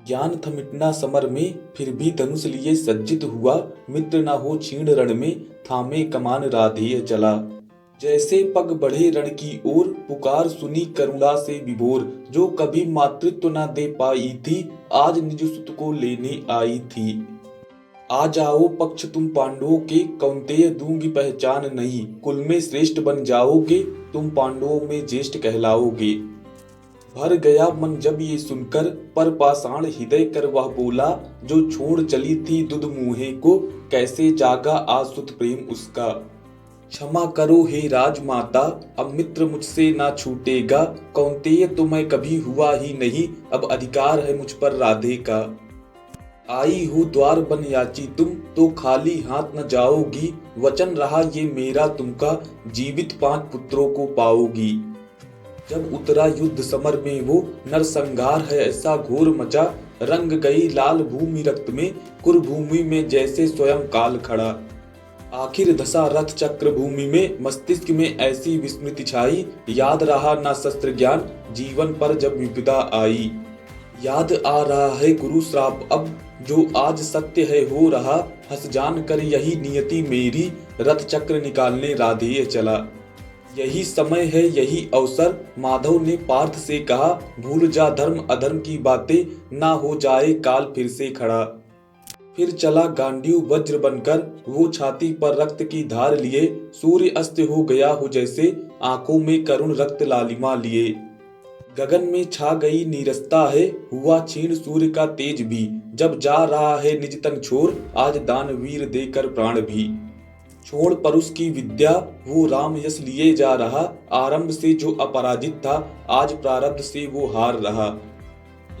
ज्ञान था मिटना समर में, फिर भी धनुष लिए सज्जित हुआ। मित्र न हो क्षीण रण में, थामे कमान राधेय चला। जैसे पग बढ़े रण की ओर, पुकार सुनी करुणा से विभोर। जो कभी मातृत्व न दे पाई थी, आज निज सुत को लेने आई थी। आ जाओ पक्ष तुम पांडवों के, कौन्तेय दूंगी पहचान नहीं। कुल में श्रेष्ठ बन जाओगे, तुम पांडवों में ज्येष्ठ कहलाओगे। भर गया मन जब ये सुनकर, पर पाषाण हृदय कर वह बोला। जो छोड़ चली थी दुध मुहे को, कैसे जागा आज सुत प्रेम उसका। क्षमा करो हे राजमाता, अब मित्र मुझसे ना छूटेगा। कौन्तेय तो मैं कभी हुआ ही नहीं, अब अधिकार है मुझ पर राधे का। आई हो द्वार बन याची तुम, तो खाली हाथ न जाओगी। वचन रहा ये मेरा तुमका, जीवित 5 पुत्रों को पाओगी। जब उतरा युद्ध समर में वो, नरसंहार है ऐसा घोर मचा। रंग गई लाल भूमि रक्त में, कुरुभूमि में जैसे स्वयं काल खड़ा। आखिर धसा रथ चक्र भूमि में, मस्तिष्क में ऐसी विस्मृति छाई। याद रहा ना शस्त्र ज्ञान, जीवन पर जब विपदा आई। याद आ रहा है गुरु श्राप अब, जो आज सत्य है हो रहा। हंस जान कर यही नियति मेरी, रथ चक्र निकालने राधेय चला। यही समय है यही अवसर, माधव ने पार्थ से कहा। भूल जा धर्म अधर्म की बातें, ना हो जाए काल फिर से खड़ा। फिर चला गांडीव वज्र बनकर, वो छाती पर रक्त की धार लिए। सूर्य अस्त हो गया हो जैसे, आंखों में करुण रक्त लालिमा लिए। गगन में छा गई नीरसता है, हुआ क्षीण सूर्य का तेज भी। जब जा रहा है निज तन छोड़, आज दानवीर देकर प्राण भी। छोड़ परुष की विद्या, वो राम यश लिए जा रहा। आरंभ से जो अपराजित था, आज प्रारब्ध से वो हार रहा।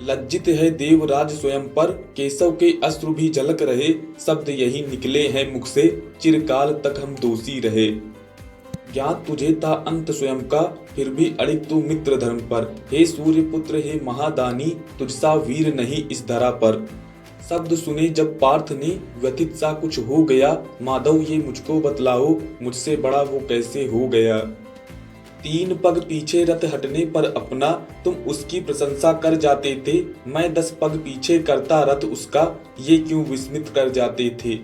लज्जित है देवराज स्वयं पर, केशव के अश्रु भी झलक रहे। शब्द यही निकले हैं मुख से, चिरकाल तक हम दोषी रहे। ज्ञात तुझे था अंत स्वयं का, फिर भी अड़िग तू मित्र धर्म पर। हे सूर्य पुत्र हे महादानी, तुझसा वीर नहीं इस धरा पर। शब्द सुने जब पार्थ ने, व्यथित सा कुछ हो गया। माधव ये मुझको बतलाओ, मुझसे बड़ा वो कैसे हो गया। 3 पग पीछे रथ हटने पर अपना, तुम उसकी प्रशंसा कर जाते थे। मैं 10 पग पीछे करता रथ उसका, ये क्यों विस्मित कर जाते थे।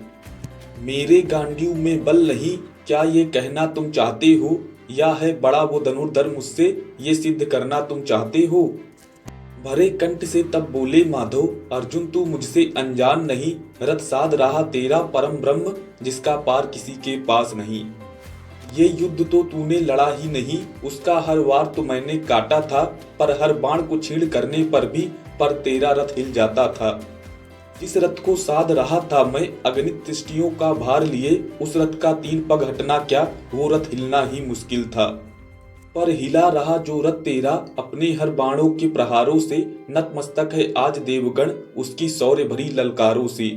मेरे गांडीव में बल नहीं, क्या ये कहना तुम चाहते हो। या है बड़ा वो धनुर्धर मुझसे, ये सिद्ध करना तुम चाहते हो। भरे कंठ से तब बोले माधव, अर्जुन तू मुझसे अनजान नहीं। रथ साध रहा तेरा परम ब्रह्म, जिसका पार किसी के पास नहीं। ये युद्ध तो तूने लड़ा ही नहीं, उसका हर वार तो मैंने काटा था। पर हर बाण को छीण करने पर भी, पर तेरा रथ हिल जाता था। जिस रथ को साध रहा था मैं, अगणित दृष्टियों का भार लिए। उस रथ का 3 पग हटना क्या, वो रथ हिलना ही मुश्किल था। पर हिला रहा जो रथ तेरा, अपने हर बाणों के प्रहारों से। नतमस्तक है आज देवगण, उसकी शौर्य भरी ललकारों से।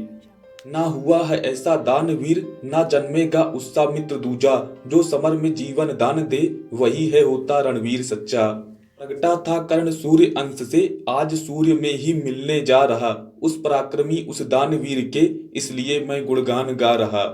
ना हुआ है ऐसा दानवीर, ना जन्मेगा उसका मित्र दूजा। जो समर में जीवन दान दे, वही है होता रणवीर सच्चा। प्रगटा था कर्ण सूर्य अंश से, आज सूर्य में ही मिलने जा रहा। उस पराक्रमी उस दानवीर के, इसलिए मैं गुणगान गा रहा।